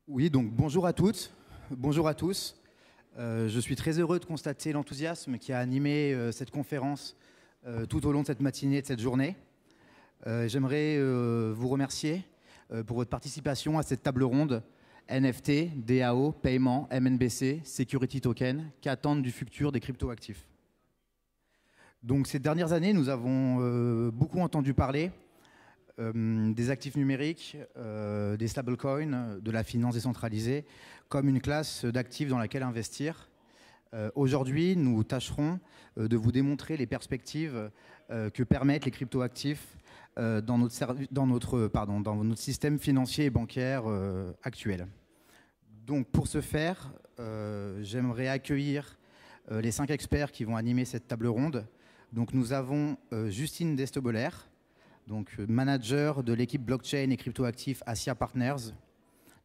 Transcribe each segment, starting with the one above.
Oui, donc bonjour à toutes, bonjour à tous. Je suis très heureux de constater l'enthousiasme qui a animé cette conférence tout au long de cette matinée et de cette journée. J'aimerais vous remercier pour votre participation à cette table ronde NFT, DAO, paiement, MNBC, Security Token, qu'attendent du futur des cryptoactifs. Donc ces dernières années, nous avons beaucoup entendu parler des actifs numériques, des stablecoins, de la finance décentralisée, comme une classe d'actifs dans laquelle investir. Aujourd'hui, nous tâcherons de vous démontrer les perspectives que permettent les cryptoactifs dans notre système financier et bancaire actuel. Donc pour ce faire, j'aimerais accueillir les 5 experts qui vont animer cette table ronde. Donc nous avons Justine Desteboller, donc manager de l'équipe blockchain et cryptoactifs Asia Partners.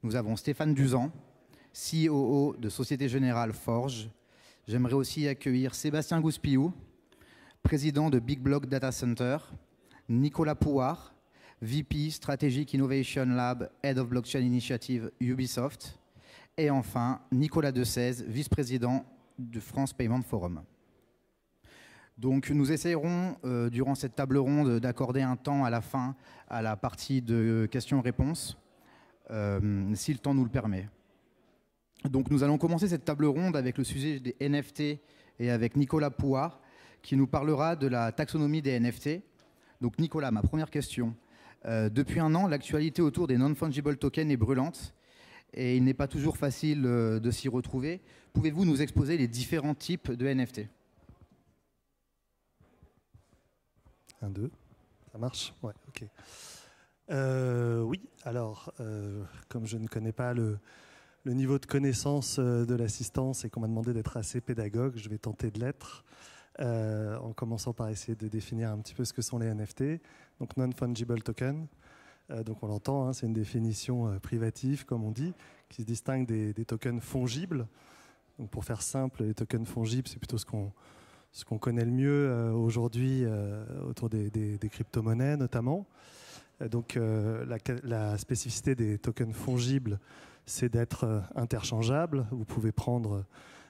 Nous avons Stéphane Duzan, COO de Société Générale Forge. J'aimerais aussi accueillir Sébastien Gouspillou, président de Big Block Data Center, Nicolas Pouard, VP Strategic Innovation Lab, Head of Blockchain Initiative Ubisoft, et enfin Nicolas Decèze, vice-président de France Payment Forum. Donc nous essayerons, durant cette table ronde, d'accorder un temps à la fin à la partie de questions-réponses, si le temps nous le permet. Donc nous allons commencer cette table ronde avec le sujet des NFT et avec Nicolas Pouard, qui nous parlera de la taxonomie des NFT. Donc Nicolas, ma première question. Depuis un an, l'actualité autour des non-fungible tokens est brûlante et il n'est pas toujours facile de s'y retrouver. Pouvez-vous nous exposer les différents types de NFT ? 1, 2, ça marche? Ouais, ok. Oui, alors, comme je ne connais pas le niveau de connaissance de l'assistance et qu'on m'a demandé d'être assez pédagogue, je vais tenter de l'être, en commençant par essayer de définir un petit peu ce que sont les NFT. Donc, non-fungible token, donc on l'entend, hein, c'est une définition privative, comme on dit, qui se distingue des tokens fongibles. Donc, pour faire simple, les tokens fongibles, c'est plutôt ce qu'on connaît le mieux aujourd'hui autour des crypto-monnaies notamment. Donc la spécificité des tokens fongibles, c'est d'être interchangeable. Vous pouvez prendre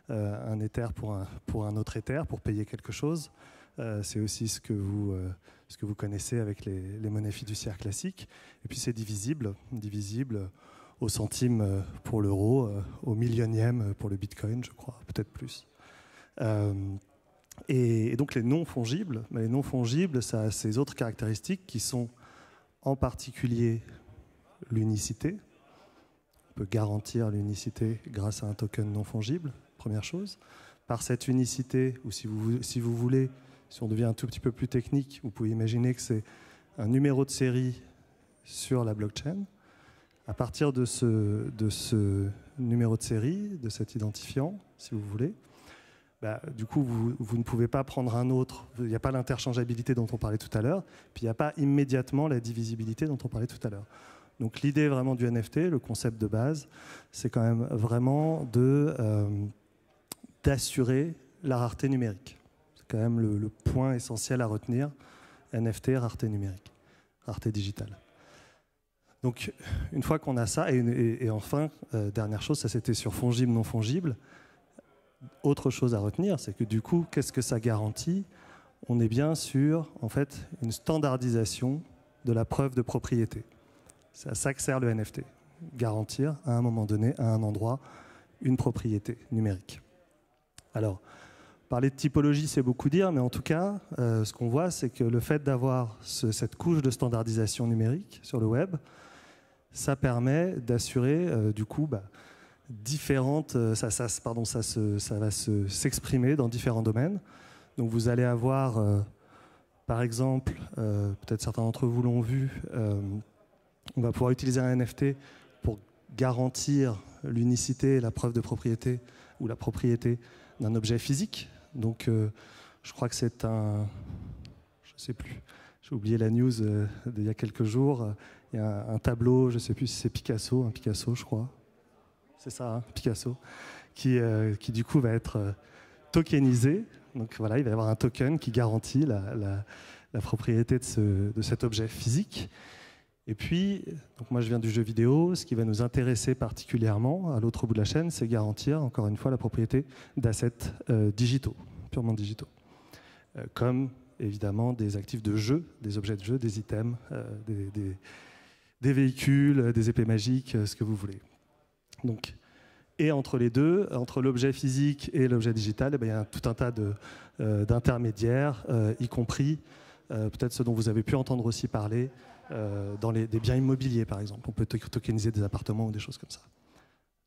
un Ether pour un autre Ether pour payer quelque chose. C'est aussi ce que vous connaissez avec les monnaies fiduciaires classiques. Et puis c'est divisible au centime pour l'euro, au millionième pour le bitcoin, je crois, peut-être plus. Et donc les non fongibles, ça a ces autres caractéristiques qui sont en particulier l'unicité. On peut garantir l'unicité grâce à un token non fongible, première chose. Par cette unicité, ou si vous voulez, si on devient un tout petit peu plus technique, vous pouvez imaginer que c'est un numéro de série sur la blockchain. À partir de ce numéro de série, de cet identifiant, si vous voulez, du coup, vous ne pouvez pas prendre un autre. Il n'y a pas l'interchangeabilité dont on parlait tout à l'heure. Puis il n'y a pas immédiatement la divisibilité dont on parlait tout à l'heure. Donc l'idée vraiment du NFT, le concept de base, c'est quand même vraiment d'assurer la rareté numérique. C'est quand même le point essentiel à retenir. NFT, rareté numérique, rareté digitale. Donc une fois qu'on a ça, et enfin, dernière chose, ça c'était sur fongible, non fongible. Autre chose à retenir, c'est que du coup, qu'est-ce que ça garantit? On est bien sur, en fait, une standardisation de la preuve de propriété. C'est à ça que sert le NFT. Garantir, à un moment donné, à un endroit, une propriété numérique. Alors, parler de typologie, c'est beaucoup dire, mais en tout cas, ce qu'on voit, c'est que le fait d'avoir cette couche de standardisation numérique sur le web, ça permet d'assurer, du coup, différentes, ça va s'exprimer dans différents domaines. Donc vous allez avoir, par exemple, peut-être certains d'entre vous l'ont vu, on va pouvoir utiliser un NFT pour garantir l'unicité et la preuve de propriété ou la propriété d'un objet physique. Donc je crois que c'est je sais plus, j'ai oublié la news d'il y a quelques jours, il y a un tableau, je sais plus si c'est Picasso, un Picasso je crois. C'est ça, hein, Picasso, qui du coup va être tokenisé. Donc voilà, il va y avoir un token qui garantit la propriété de cet objet physique. Et puis, donc moi je viens du jeu vidéo, ce qui va nous intéresser particulièrement à l'autre bout de la chaîne, c'est garantir, encore une fois, la propriété d'assets digitaux, purement digitaux. Comme évidemment des actifs de jeu, des objets de jeu, des items, des véhicules, des épées magiques, ce que vous voulez. Donc, et entre les deux, entre l'objet physique et l'objet digital, il y a tout un tas d'intermédiaires, y compris peut-être ce dont vous avez pu entendre aussi parler, dans des biens immobiliers par exemple. On peut tokeniser des appartements ou des choses comme ça.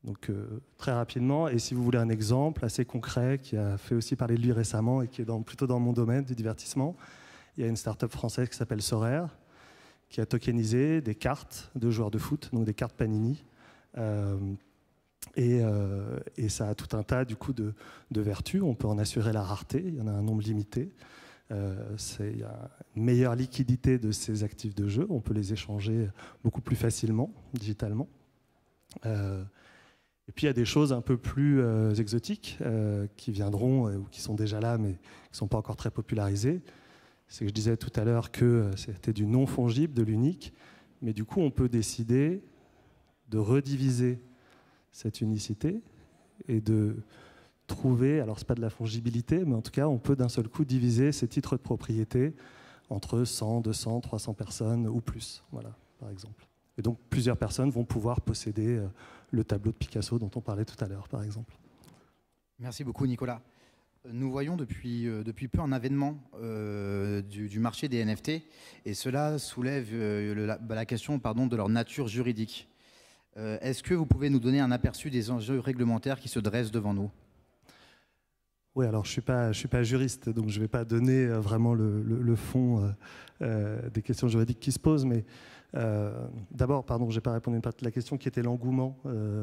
Donc très rapidement, et si vous voulez un exemple assez concret qui a fait aussi parler de lui récemment et qui est plutôt dans mon domaine du divertissement, il y a une start-up française qui s'appelle Sorare qui a tokenisé des cartes de joueurs de foot, donc des cartes Panini. Et ça a tout un tas du coup de vertus. On peut en assurer la rareté, il y en a un nombre limité. Il y a une meilleure liquidité de ces actifs de jeu, on peut les échanger beaucoup plus facilement, digitalement. Et puis il y a des choses un peu plus exotiques qui viendront ou qui sont déjà là mais qui ne sont pas encore très popularisées. C'est que je disais tout à l'heure que c'était du non fongible, de l'unique, mais du coup on peut décider de rediviser cette unicité et de trouver, alors c'est pas de la fongibilité, mais en tout cas on peut d'un seul coup diviser ces titres de propriété entre 100, 200, 300 personnes ou plus, voilà, par exemple. Et donc plusieurs personnes vont pouvoir posséder le tableau de Picasso dont on parlait tout à l'heure, par exemple. Merci beaucoup Nicolas. Nous voyons depuis peu un avènement du marché des NFT et cela soulève la question de leur nature juridique. Est-ce que vous pouvez nous donner un aperçu des enjeux réglementaires qui se dressent devant nous ? Oui, alors je suis pas juriste, donc je ne vais pas donner vraiment le fond des questions juridiques qui se posent, mais d'abord, pardon, je n'ai pas répondu à une partie de la question qui était l'engouement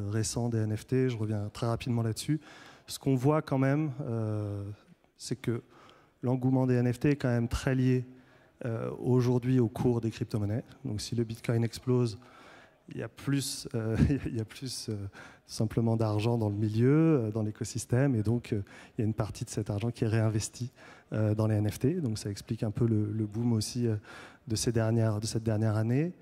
récent des NFT, je reviens très rapidement là-dessus. Ce qu'on voit quand même, c'est que l'engouement des NFT est quand même très lié aujourd'hui au cours des crypto-monnaies. Donc si le Bitcoin explose, il y a plus simplement d'argent dans le milieu, dans l'écosystème, et donc il y a une partie de cet argent qui est réinvesti dans les NFT. Donc ça explique un peu le boom aussi de cette dernière année.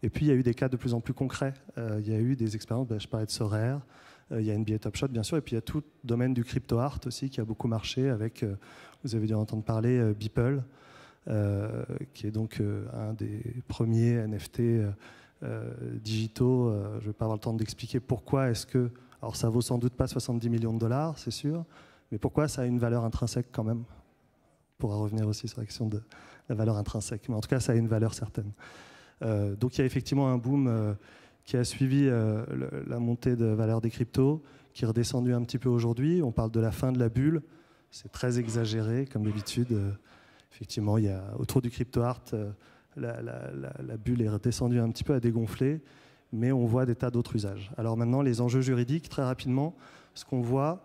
Et puis il y a eu des cas de plus en plus concrets. Il y a eu des expériences, je parlais de Sorare, il y a NBA Top Shot bien sûr, et puis il y a tout le domaine du crypto art aussi qui a beaucoup marché avec, vous avez dû entendre parler, Beeple, qui est donc un des premiers NFT digitaux. Je ne vais pas avoir le temps d'expliquer pourquoi est-ce que, alors ça vaut sans doute pas 70 millions de dollars, c'est sûr, mais pourquoi ça a une valeur intrinsèque quand même. On pourra revenir aussi sur la question de la valeur intrinsèque, mais en tout cas ça a une valeur certaine. Donc il y a effectivement un boom qui a suivi la montée de valeur des cryptos, qui est redescendu un petit peu aujourd'hui. On parle de la fin de la bulle, c'est très exagéré comme d'habitude. Effectivement, il y a autour du crypto art, la bulle est redescendue un petit peu, à dégonfler, mais on voit des tas d'autres usages. Alors maintenant, les enjeux juridiques, très rapidement, ce qu'on voit,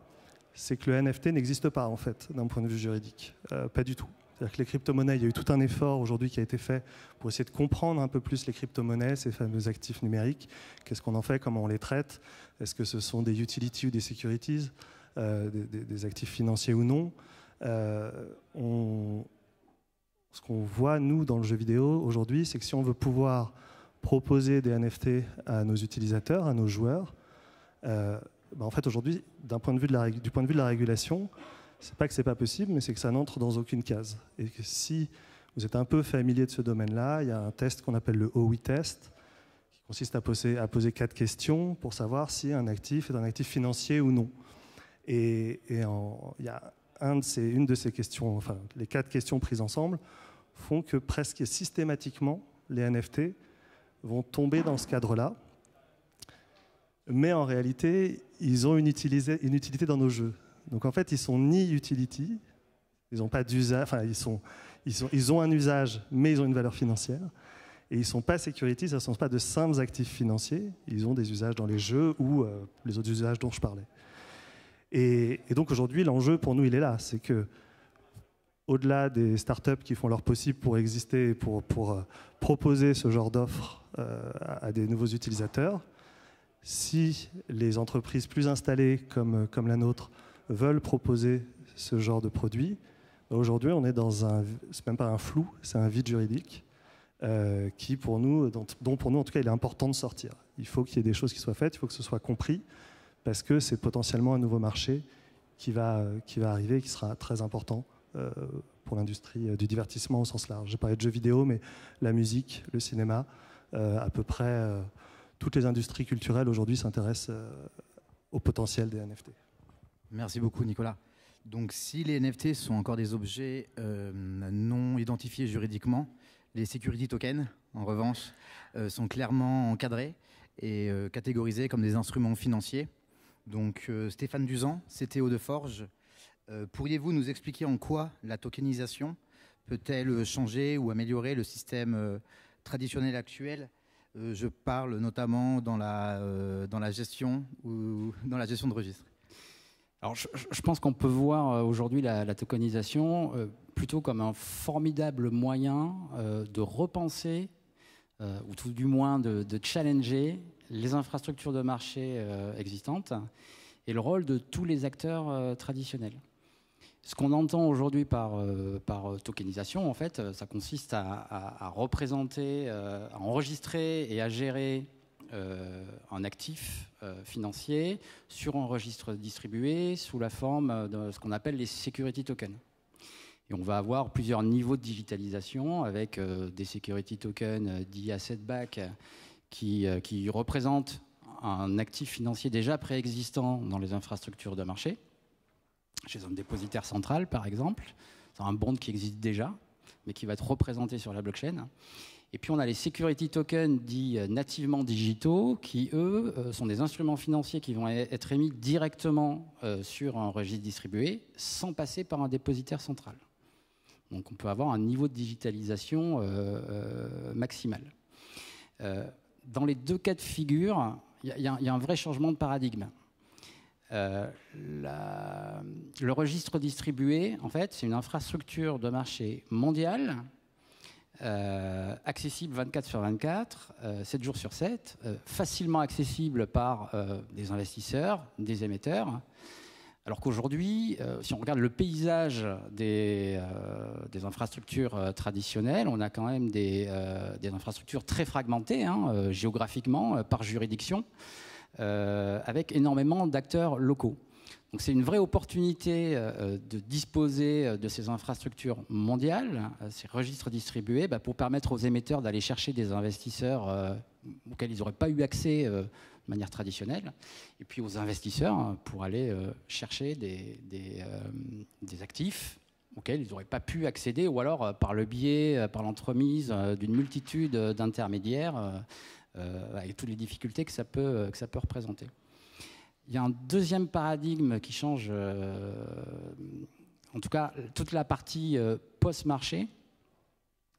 c'est que le NFT n'existe pas, en fait, d'un point de vue juridique. Pas du tout. C'est-à-dire que les crypto-monnaies, il y a eu tout un effort aujourd'hui qui a été fait pour essayer de comprendre un peu plus les crypto-monnaies, ces fameux actifs numériques. Qu'est-ce qu'on en fait, comment on les traite? Est-ce que ce sont des utilities ou des securities, des actifs financiers ou non? Ce qu'on voit, nous, dans le jeu vidéo aujourd'hui, c'est que si on veut pouvoir proposer des NFT à nos utilisateurs, à nos joueurs, en fait, aujourd'hui, du point de vue de la régulation, c'est pas que c'est pas possible, mais c'est que ça n'entre dans aucune case. Et que si vous êtes un peu familier de ce domaine-là, il y a un test qu'on appelle le Howey test, qui consiste à poser 4 questions pour savoir si un actif est un actif financier ou non. Et il y a une de ces questions, enfin les 4 questions prises ensemble, font que presque systématiquement, les NFT vont tomber dans ce cadre-là. Mais en réalité, ils ont une utilité dans nos jeux. Donc en fait, ils sont ni utility, ils n'ont pas d'usage, enfin ils ont un usage, mais ils ont une valeur financière. Et ils ne sont pas security, ce ne sont pas de simples actifs financiers, ils ont des usages dans les jeux ou les autres usages dont je parlais. Et donc aujourd'hui, l'enjeu pour nous, il est là, c'est que au-delà des startups qui font leur possible pour exister, pour proposer ce genre d'offres à des nouveaux utilisateurs, si les entreprises plus installées comme la nôtre veulent proposer ce genre de produit, aujourd'hui on est dans c'est même pas un flou, c'est un vide juridique. dont pour nous, en tout cas, il est important de sortir. Il faut qu'il y ait des choses qui soient faites, il faut que ce soit compris, parce que c'est potentiellement un nouveau marché qui va arriver, qui sera très important pour l'industrie du divertissement au sens large. J'ai parlé de jeux vidéo, mais la musique, le cinéma, à peu près toutes les industries culturelles aujourd'hui s'intéressent au potentiel des NFT. Merci beaucoup, Nicolas. Donc, si les NFT sont encore des objets non identifiés juridiquement, les security tokens, en revanche, sont clairement encadrés et catégorisés comme des instruments financiers. Donc, Stéphane Duzan, CTO de Forge, pourriez-vous nous expliquer en quoi la tokenisation peut-elle changer ou améliorer le système traditionnel actuel? Je parle notamment dans la gestion de registres. Alors, je pense qu'on peut voir aujourd'hui la tokenisation plutôt comme un formidable moyen de repenser, ou tout du moins de challenger les infrastructures de marché existantes et le rôle de tous les acteurs traditionnels. Ce qu'on entend aujourd'hui par tokenisation, en fait, ça consiste à représenter, à enregistrer et à gérer un actif financier sur un registre distribué sous la forme de ce qu'on appelle les security tokens. Et on va avoir plusieurs niveaux de digitalisation avec des security tokens dits asset-back qui représentent un actif financier déjà préexistant dans les infrastructures de marché, chez un dépositaire central par exemple. C'est un bond qui existe déjà, mais qui va être représenté sur la blockchain. Et puis on a les security tokens dits nativement digitaux qui, eux, sont des instruments financiers qui vont être émis directement sur un registre distribué sans passer par un dépositaire central. Donc on peut avoir un niveau de digitalisation maximal. Dans les deux cas de figure, il y a un vrai changement de paradigme. Le registre distribué, en fait, c'est une infrastructure de marché mondiale, accessible 24 sur 24, 7 jours sur 7, facilement accessible par des investisseurs, des émetteurs. Alors qu'aujourd'hui, si on regarde le paysage des infrastructures traditionnelles, on a quand même des infrastructures très fragmentées, géographiquement, par juridiction, avec énormément d'acteurs locaux. Donc c'est une vraie opportunité de disposer de ces infrastructures mondiales, ces registres distribués, pour permettre aux émetteurs d'aller chercher des investisseurs auxquels ils n'auraient pas eu accès de manière traditionnelle, et puis aux investisseurs pour aller chercher des actifs auxquels ils n'auraient pas pu accéder, ou alors par le biais, par l'entremise d'une multitude d'intermédiaires, avec toutes les difficultés que ça peut représenter. Il y a un deuxième paradigme qui change, en tout cas toute la partie post-marché.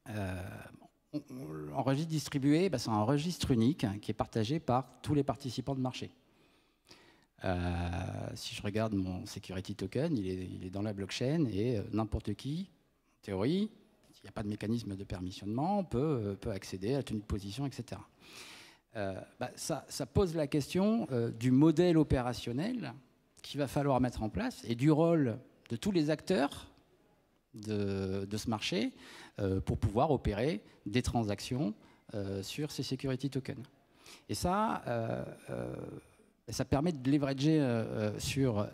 Un registre distribué, c'est un registre unique qui est partagé par tous les participants de marché. Si je regarde mon security token, il est dans la blockchain et n'importe qui, en théorie, s'il n'y a pas de mécanisme de permissionnement, peut accéder à la tenue de position, etc. Ça pose la question du modèle opérationnel qu'il va falloir mettre en place et du rôle de tous les acteurs de ce marché pour pouvoir opérer des transactions sur ces security tokens. Et ça permet de leverager sur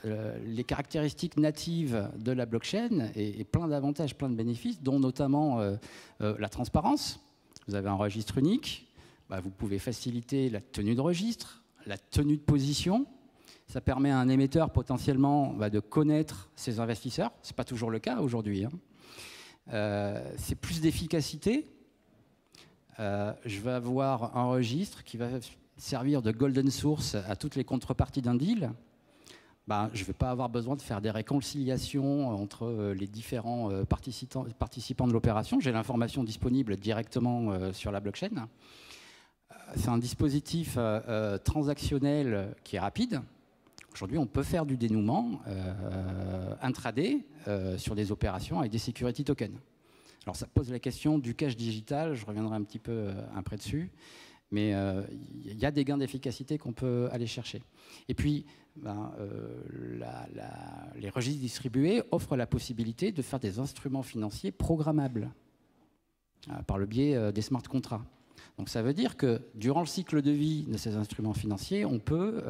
les caractéristiques natives de la blockchain et plein d'avantages, plein de bénéfices, dont notamment la transparence. Vous avez un registre unique. Vous pouvez faciliter la tenue de registre, la tenue de position. Ça permet à un émetteur potentiellement de connaître ses investisseurs. Ce n'est pas toujours le cas aujourd'hui. C'est plus d'efficacité. Je vais avoir un registre qui va servir de golden source à toutes les contreparties d'un deal. Je ne vais pas avoir besoin de faire des réconciliations entre les différents participants de l'opération. J'ai l'information disponible directement sur la blockchain. C'est un dispositif transactionnel qui est rapide. Aujourd'hui, on peut faire du dénouement intraday sur des opérations avec des security tokens. Alors, ça pose la question du cash digital. Je reviendrai un petit peu après dessus. Mais il y a des gains d'efficacité qu'on peut aller chercher. Et puis, les registres distribués offrent la possibilité de faire des instruments financiers programmables. par le biais des smart contracts. Donc ça veut dire que durant le cycle de vie de ces instruments financiers, on peut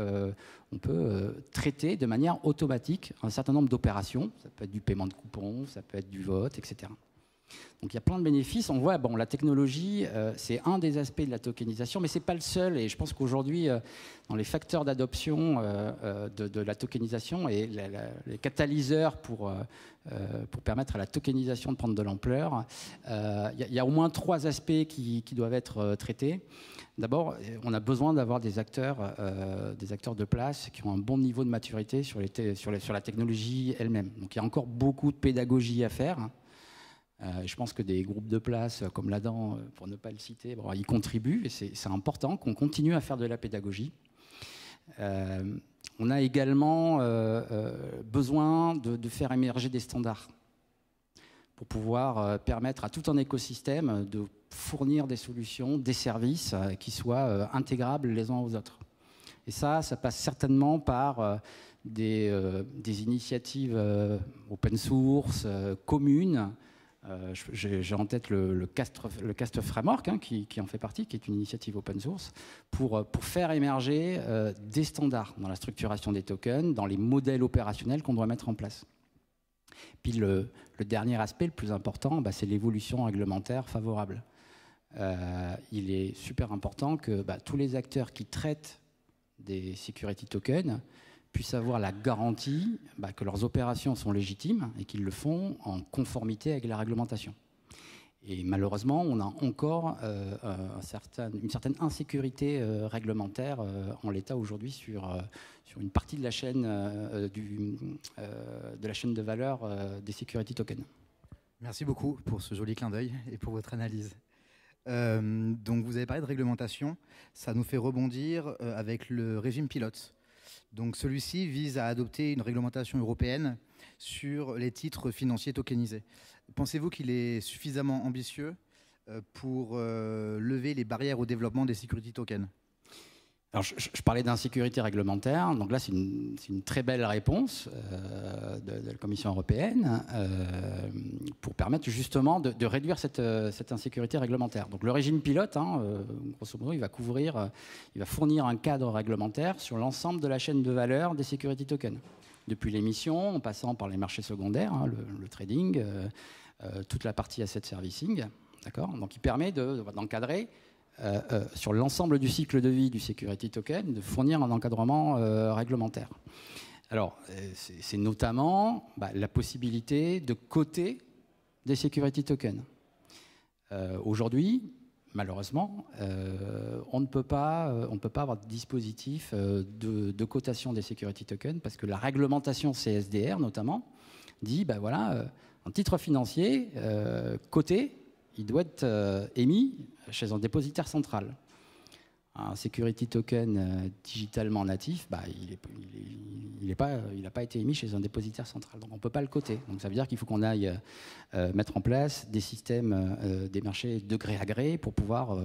traiter de manière automatique un certain nombre d'opérations. Ça peut être du paiement de coupons, ça peut être du vote, etc. Donc il y a plein de bénéfices. On voit, bon, la technologie, c'est un des aspects de la tokenisation, mais ce n'est pas le seul. Et je pense qu'aujourd'hui, dans les facteurs d'adoption de la tokenisation et les catalyseurs pour permettre à la tokenisation de prendre de l'ampleur, il y a au moins 3 aspects qui doivent être traités. D'abord, on a besoin d'avoir des acteurs de place qui ont un bon niveau de maturité sur la technologie elle-même. Donc il y a encore beaucoup de pédagogie à faire. Je pense que des groupes de place comme l'Adam, pour ne pas le citer, bon, ils contribuent et c'est important qu'on continue à faire de la pédagogie. On a également besoin de faire émerger des standards pour pouvoir permettre à tout un écosystème de fournir des solutions, des services qui soient intégrables les uns aux autres. Et ça passe certainement par des initiatives open source, communes. J'ai en tête le CAST Framework, hein, qui en fait partie, qui est une initiative open source, pour faire émerger des standards dans la structuration des tokens, dans les modèles opérationnels qu'on doit mettre en place. Puis le dernier aspect, le plus important, c'est l'évolution réglementaire favorable. Il est super important que tous les acteurs qui traitent des security tokens puissent avoir la garantie que leurs opérations sont légitimes et qu'ils le font en conformité avec la réglementation. Et malheureusement, on a encore une certaine insécurité réglementaire en l'état aujourd'hui sur une partie de la chaîne de valeur des security tokens. Merci beaucoup pour ce joli clin d'œil et pour votre analyse. Donc vous avez parlé de réglementation, ça nous fait rebondir avec le régime pilote. Donc celui-ci vise à adopter une réglementation européenne sur les titres financiers tokenisés. Pensez-vous qu'il est suffisamment ambitieux pour lever les barrières au développement des security tokens ? Alors, je parlais d'insécurité réglementaire, donc là c'est une très belle réponse de la Commission européenne pour permettre justement de réduire cette insécurité réglementaire. Donc le régime pilote, grosso modo, il va fournir un cadre réglementaire sur l'ensemble de la chaîne de valeur des security tokens. Depuis l'émission, en passant par les marchés secondaires, le trading, toute la partie asset servicing, d'accord ? Donc il permet d'encadrer sur l'ensemble du cycle de vie du security token, de fournir un encadrement réglementaire. Alors, c'est notamment la possibilité de coter des security tokens. Aujourd'hui, malheureusement, on ne peut pas avoir de dispositif de cotation des security tokens parce que la réglementation CSDR, notamment, dit, un titre financier coté, il doit être émis chez un dépositaire central. Un security token digitalement natif, il n'a pas été émis chez un dépositaire central. Donc on ne peut pas le coter. Donc ça veut dire qu'il faut qu'on aille mettre en place des systèmes des marchés de gré à gré pour pouvoir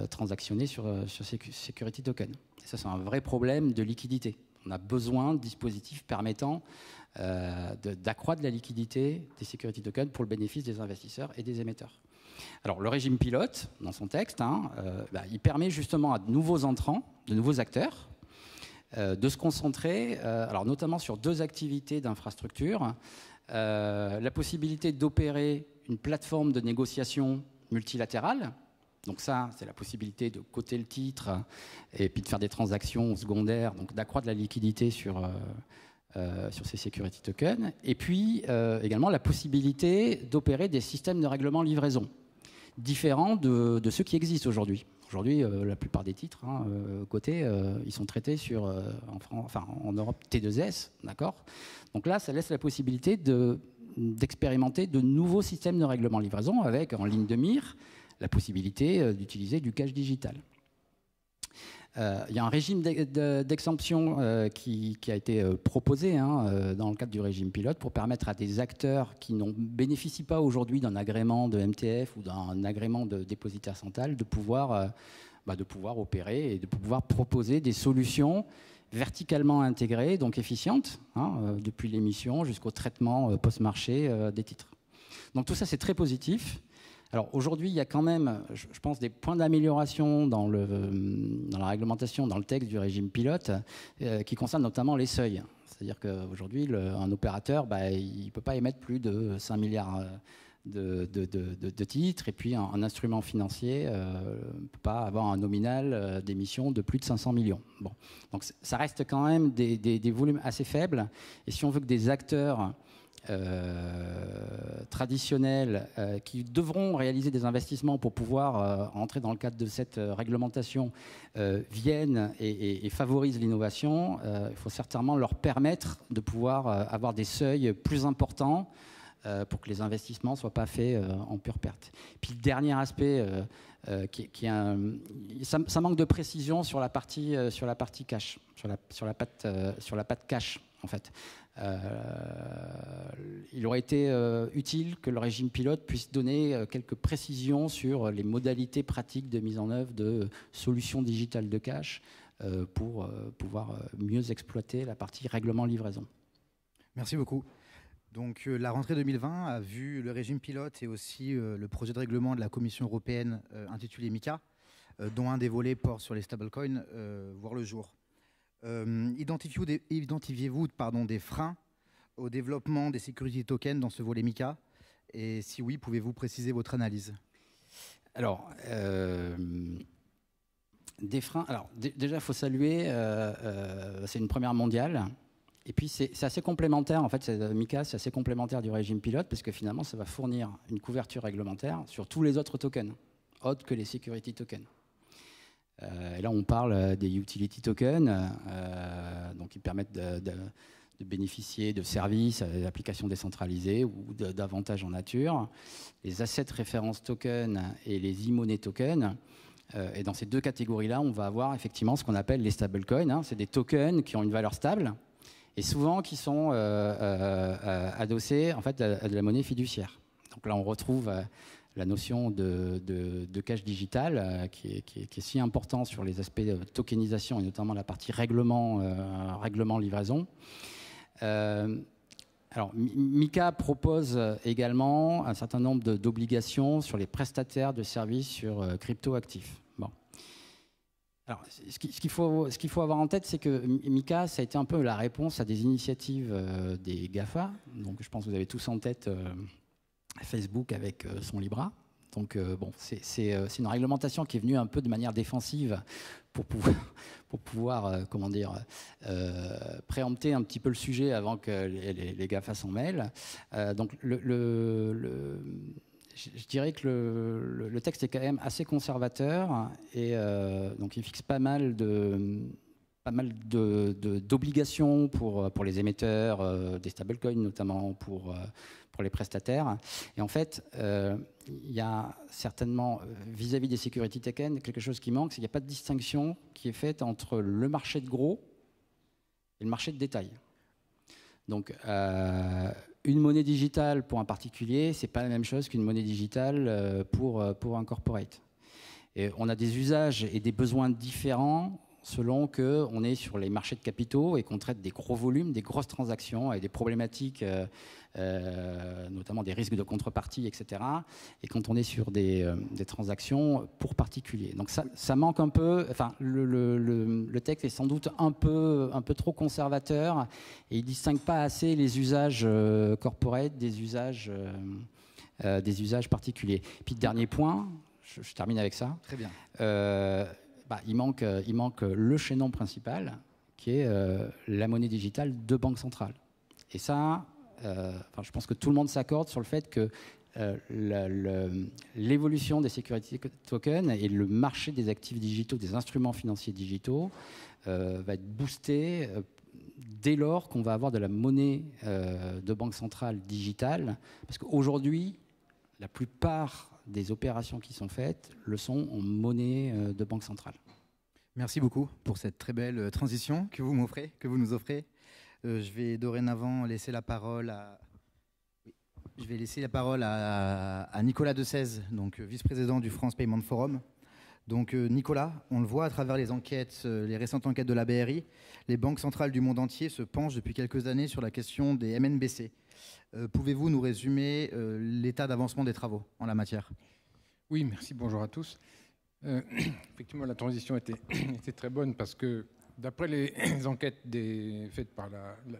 transactionner sur ces security tokens. Et ça, c'est un vrai problème de liquidité. On a besoin de dispositifs permettant d'accroître la liquidité des security tokens pour le bénéfice des investisseurs et des émetteurs. Alors, le régime pilote, dans son texte, il permet justement à de nouveaux entrants, de nouveaux acteurs, de se concentrer, alors notamment sur 2 activités d'infrastructure. La possibilité d'opérer une plateforme de négociation multilatérale. Donc ça, c'est la possibilité de coter le titre et puis de faire des transactions secondaires, donc d'accroître la liquidité sur ces security tokens. Et puis également la possibilité d'opérer des systèmes de règlement livraison différents de ceux qui existent aujourd'hui. Aujourd'hui, la plupart des titres cotés, ils sont traités en Europe T2S, d'accord ? Donc là, ça laisse la possibilité d'expérimenter de nouveaux systèmes de règlement livraison avec en ligne de mire la possibilité d'utiliser du cash digital. Il y a un régime d'exemption qui a été proposé dans le cadre du régime pilote pour permettre à des acteurs qui ne bénéficient pas aujourd'hui d'un agrément de MTF ou d'un agrément de dépositaire central de pouvoir opérer et de pouvoir proposer des solutions verticalement intégrées, donc efficientes, depuis l'émission jusqu'au traitement post-marché des titres. Donc tout ça, c'est très positif. Alors aujourd'hui, il y a quand même, je pense, des points d'amélioration dans la réglementation, dans le texte du régime pilote, qui concernent notamment les seuils. C'est-à-dire qu'aujourd'hui, un opérateur, il ne peut pas émettre plus de 5 milliards de titres, et puis un instrument financier ne peut pas avoir un nominal d'émission de plus de 500 millions. Bon. Donc ça reste quand même des volumes assez faibles, et si on veut que des acteurs traditionnels qui devront réaliser des investissements pour pouvoir entrer dans le cadre de cette réglementation viennent et favorisent l'innovation, il faut certainement leur permettre de pouvoir avoir des seuils plus importants pour que les investissements ne soient pas faits en pure perte. Puis le dernier aspect, ça manque de précision sur la partie cash, sur la patte cash en fait. Il aurait été utile que le régime pilote puisse donner quelques précisions sur les modalités pratiques de mise en œuvre de solutions digitales de cash pour pouvoir mieux exploiter la partie règlement livraison. Merci beaucoup. Donc la rentrée 2020 a vu le régime pilote et aussi le projet de règlement de la Commission européenne intitulé MiCA, dont un des volets porte sur les stablecoins, voir le jour. Identifiez-vous des freins au développement des security tokens dans ce volet MiCA? Et si oui, pouvez-vous préciser votre analyse? Alors, des freins. Alors, déjà, il faut saluer, c'est une première mondiale. Et puis, c'est assez complémentaire. En fait, MiCA, c'est assez complémentaire du régime pilote parce que finalement, ça va fournir une couverture réglementaire sur tous les autres tokens, autres que les security tokens. Et là, on parle des utility tokens, donc qui permettent de bénéficier de services, d'applications décentralisées ou d'avantages en nature. Les assets référence tokens et les e-money tokens. Et dans ces deux catégories-là, on va avoir effectivement ce qu'on appelle les stablecoins. C'est des tokens qui ont une valeur stable et souvent qui sont adossés en fait, à de la monnaie fiduciaire. Donc là, on retrouve la notion de cash digital qui est si important sur les aspects de tokenisation et notamment la partie règlement livraison. Alors, MiCA propose également un certain nombre d'obligations sur les prestataires de services sur crypto-actifs. Bon. Alors, ce qu'il faut avoir en tête, c'est que MiCA, ça a été un peu la réponse à des initiatives des GAFA. Donc, je pense que vous avez tous en tête Facebook avec son Libra. Donc, c'est une réglementation qui est venue un peu de manière défensive pour pouvoir préempter un petit peu le sujet avant que les GAFA s'en mêlent. Donc, je dirais que le texte est quand même assez conservateur et donc il fixe pas mal d'obligations pour les émetteurs, des stablecoins notamment pour les prestataires. Et en fait, il y a certainement, vis-à-vis des security tokens, quelque chose qui manque, c'est qu'il n'y a pas de distinction qui est faite entre le marché de gros et le marché de détail. Donc, une monnaie digitale pour un particulier, ce n'est pas la même chose qu'une monnaie digitale pour un corporate. Et on a des usages et des besoins différents selon qu'on est sur les marchés de capitaux et qu'on traite des gros volumes, des grosses transactions et des problématiques, notamment des risques de contrepartie, etc. Et quand on est sur des transactions pour particuliers. Donc ça manque un peu, enfin le texte est sans doute un peu trop conservateur et il ne distingue pas assez les usages corporate des usages particuliers. Puis dernier point, je termine avec ça. Très bien. Il manque le chaînon principal, qui est la monnaie digitale de banque centrale. Et ça, je pense que tout le monde s'accorde sur le fait que l'évolution des security tokens et le marché des actifs digitaux, des instruments financiers digitaux, va être boosté dès lors qu'on va avoir de la monnaie de banque centrale digitale. Parce qu'aujourd'hui, la plupart des opérations qui sont faites le sont en monnaie de banque centrale. Merci beaucoup pour cette très belle transition que vous nous offrez. Je vais dorénavant laisser la parole à Nicolas Dessèze, donc vice-président du France Payment Forum. Donc Nicolas, on le voit à travers les enquêtes, les récentes enquêtes de la BRI, les banques centrales du monde entier se penchent depuis quelques années sur la question des MNBC. Pouvez-vous nous résumer l'état d'avancement des travaux en la matière ? Oui, merci, bonjour à tous. Effectivement, la transition était très bonne parce que d'après les enquêtes faites par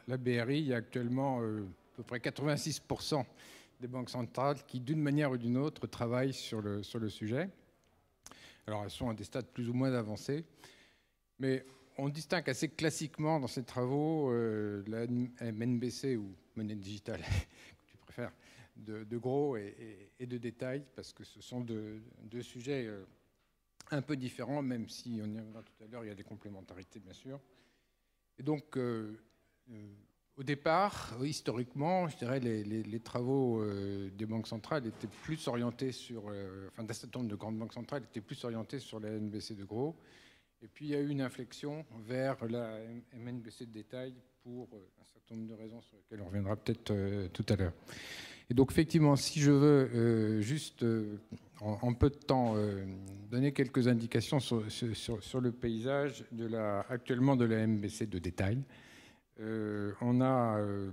la BRI, il y a actuellement à peu près 86% des banques centrales qui, d'une manière ou d'une autre, travaillent sur le sujet. Alors, elles sont à des stades plus ou moins avancés, mais on distingue assez classiquement dans ces travaux la MNBC ou monnaie digitale, que tu préfères, de gros et de détail, parce que ce sont deux sujets un peu différents, même si on y reviendra tout à l'heure, il y a des complémentarités, bien sûr. Et donc, au départ, historiquement, je dirais, les travaux des banques centrales étaient plus orientés sur, enfin, d'un certain nombre de grandes banques centrales étaient plus orientés sur la MNBC de gros. Et puis, il y a eu une inflexion vers la MNBC de détail pour un certain nombre de raisons sur lesquelles on reviendra peut-être tout à l'heure. Et donc, effectivement, si je veux juste, en peu de temps, donner quelques indications sur le paysage actuellement de la MNBC de détail, on a un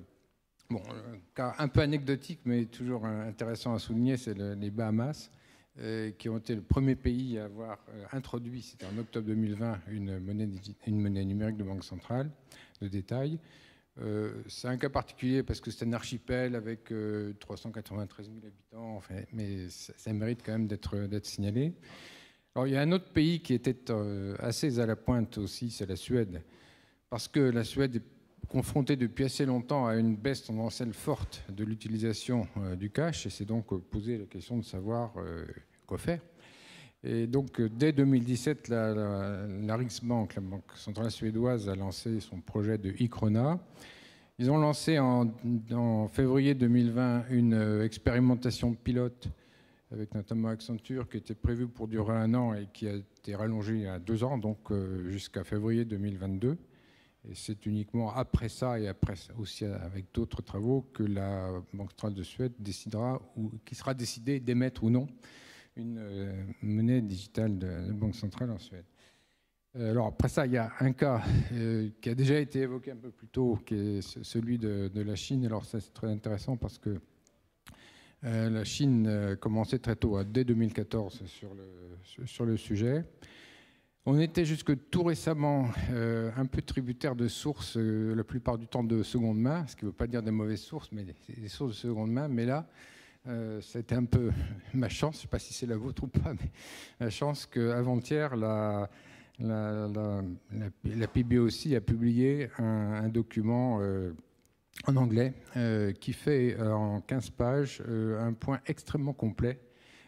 cas un peu anecdotique, mais toujours intéressant à souligner, c'est les Bahamas, qui ont été le premier pays à avoir introduit, c'était en octobre 2020, une monnaie numérique de banque centrale de détail. C'est un cas particulier parce que c'est un archipel avec 393 000 habitants, enfin, mais ça mérite quand même d'être signalé. Alors, il y a un autre pays qui était assez à la pointe aussi, c'est la Suède, parce que la Suède est confrontée depuis assez longtemps à une baisse tendancielle forte de l'utilisation du cash, et c'est donc posé la question de savoir quoi faire. Et donc, dès 2017, la Riksbank, la banque centrale suédoise, a lancé son projet de e-krona. Ils ont lancé en février 2020 une expérimentation pilote avec notamment Accenture qui était prévue pour durer 1 an et qui a été rallongée à 2 ans, donc jusqu'à février 2022. Et c'est uniquement après ça et après aussi avec d'autres travaux que la Banque centrale de Suède décidera ou qui sera décidé d'émettre ou non une monnaie digitale de banque centrale en Suède. Alors après ça, il y a un cas qui a déjà été évoqué un peu plus tôt, qui est celui de la Chine. Alors ça, c'est très intéressant parce que la Chine commençait très tôt, dès 2014, sur le sujet. On était jusque tout récemment un peu tributaire de sources, la plupart du temps de seconde main, ce qui ne veut pas dire des mauvaises sources, mais des sources de seconde main. Mais là, c'était un peu ma chance, je ne sais pas si c'est la vôtre ou pas, mais la chance qu'avant-hier, la PBOC a publié un document en anglais qui fait en 15 pages un point extrêmement complet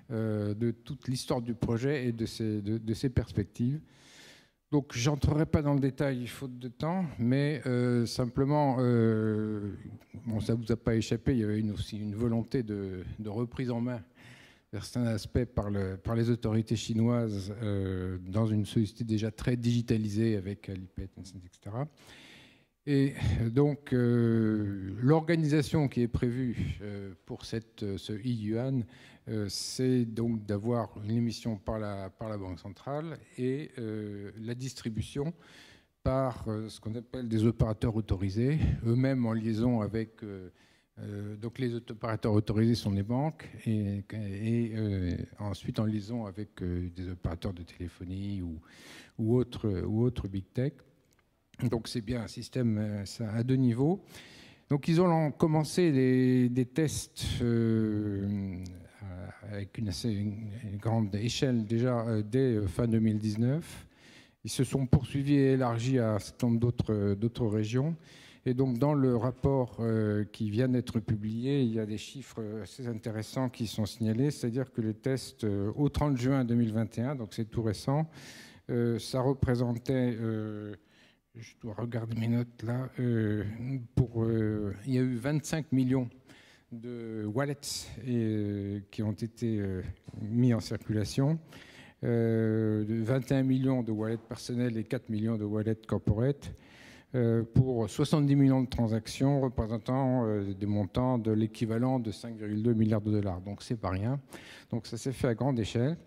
de toute l'histoire du projet et de ses perspectives. Donc, je n'entrerai pas dans le détail, faute de temps, mais simplement, ça ne vous a pas échappé, il y avait aussi une volonté de reprise en main de certains aspects par les autorités chinoises dans une société déjà très digitalisée avec Alipay, etc. Et donc, l'organisation qui est prévue pour ce e-yuan, c'est donc d'avoir une émission par la Banque centrale et la distribution par ce qu'on appelle des opérateurs autorisés, eux-mêmes en liaison avec... donc les opérateurs autorisés sont les banques et ensuite en liaison avec des opérateurs de téléphonie ou autres big tech. Donc c'est bien un système à 2 niveaux. Donc ils ont commencé des tests avec une grande échelle déjà dès fin 2019. Ils se sont poursuivis et élargis à un certain nombre d'autres régions. Et donc dans le rapport qui vient d'être publié, il y a des chiffres assez intéressants qui sont signalés. C'est-à-dire que les tests au 30 juin 2021, donc c'est tout récent, ça représentait... je dois regarder mes notes là. Il y a eu 25 millions de wallets qui ont été mis en circulation, 21 millions de wallets personnels et 4 millions de wallets corporate, pour 70 millions de transactions représentant des montants de l'équivalent de 5,2 milliards de dollars. Donc c'est pas rien. Donc ça s'est fait à grande échelle.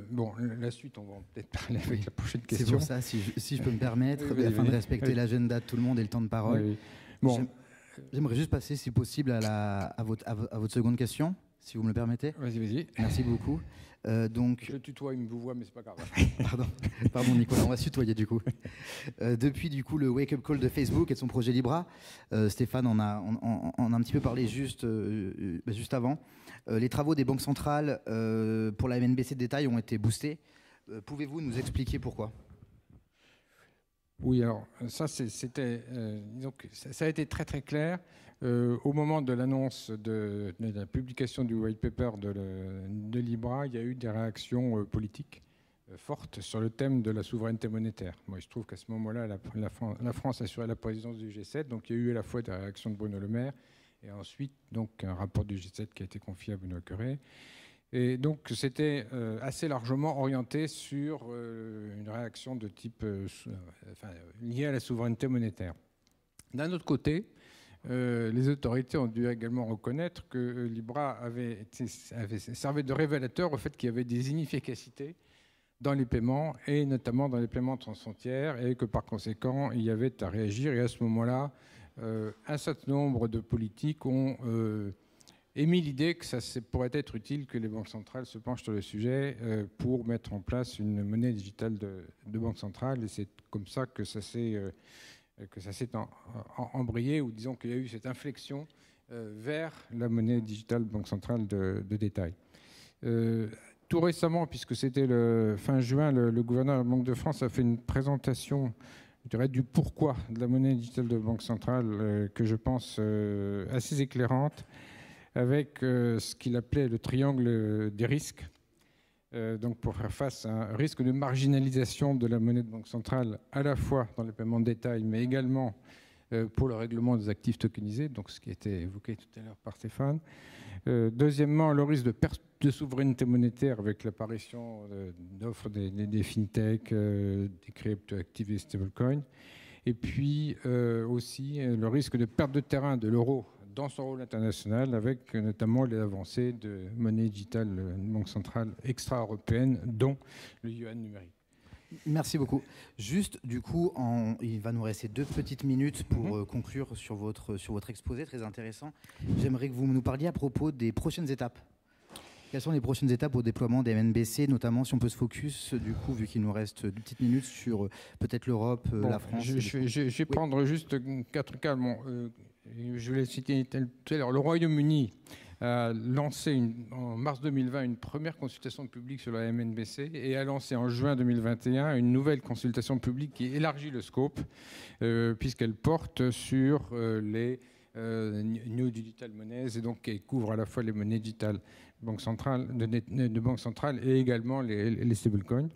Bon, la suite, on va peut-être parler avec la prochaine question. C'est pour ça, si je peux me permettre, afin de respecter l'agenda de tout le monde et le temps de parole. Oui. Bon. J'aimerais juste passer, si possible, à votre seconde question, si vous me le permettez. Vas-y, vas-y. Merci beaucoup. Donc, je tutoie, il me vous voit, mais c'est pas grave. Pardon Nicolas, on va se tutoyer du coup. Depuis du coup le wake-up call de Facebook et de son projet Libra, Stéphane en a un petit peu parlé juste avant. Les travaux des banques centrales pour la MNBC de détail ont été boostés. Pouvez-vous nous expliquer pourquoi ? Oui, alors ça, ça a été très très clair. Au moment de l'annonce de la publication du white paper de Libra, il y a eu des réactions politiques fortes sur le thème de la souveraineté monétaire. Moi, je trouve qu'à ce moment-là, la France assurait la présidence du G7, donc il y a eu à la fois des réactions de Bruno Le Maire et ensuite donc un rapport du G7 qui a été confié à Benoît Cœuré. Et donc, c'était assez largement orienté sur une réaction de type liée à la souveraineté monétaire. D'un autre côté, les autorités ont dû également reconnaître que Libra avait servi de révélateur au fait qu'il y avait des inefficacités dans les paiements, et notamment dans les paiements transfrontières, et que par conséquent, il y avait à réagir. Et à ce moment-là, un certain nombre de politiques ont émis l'idée que ça pourrait être utile que les banques centrales se penchent sur le sujet pour mettre en place une monnaie digitale de banque centrale. Et c'est comme ça que ça s'est embrayé, ou disons qu'il y a eu cette inflexion vers la monnaie digitale banque centrale de détail. Tout récemment, puisque c'était le fin juin, le gouverneur de la Banque de France a fait une présentation, je dirais, du pourquoi de la monnaie digitale de banque centrale que je pense assez éclairante, avec ce qu'il appelait le triangle des risques. Donc pour faire face à un risque de marginalisation de la monnaie de banque centrale, à la fois dans les paiements de détail, mais également pour le règlement des actifs tokenisés, donc ce qui a été évoqué tout à l'heure par Stéphane. Deuxièmement, le risque de perte de souveraineté monétaire avec l'apparition d'offres des fintechs, des cryptoactifs et stablecoins. Et puis aussi le risque de perte de terrain de l'euro dans son rôle international, avec notamment les avancées de monnaie digitale, banque centrale extra-européenne, dont le yuan numérique. Merci beaucoup. Juste, du coup, il va nous rester 2 petites minutes pour conclure sur votre exposé, très intéressant. J'aimerais que vous nous parliez à propos des prochaines étapes. Quelles sont les prochaines étapes au déploiement des MNBC, notamment si on peut se focus, du coup, vu qu'il nous reste 2 petites minutes, sur peut-être l'Europe, la France. Je vais prendre juste 4 cas. Je voulais citer tout à l'heure. Le Royaume-Uni a lancé en mars 2020 une première consultation publique sur la MNBC et a lancé en juin 2021 une nouvelle consultation publique qui élargit le scope puisqu'elle porte sur les New Digital Monies, et donc qui couvre à la fois les monnaies digitales de banque centrale et également les stablecoins.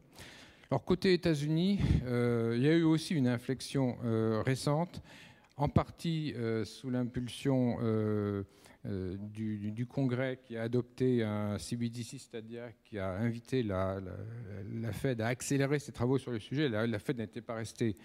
Alors côté États-Unis, il y a eu aussi une inflexion récente, en partie sous l'impulsion du Congrès qui a adopté un CBDC, c'est-à-dire qui a invité la Fed à accélérer ses travaux sur le sujet. La Fed n'était pas restée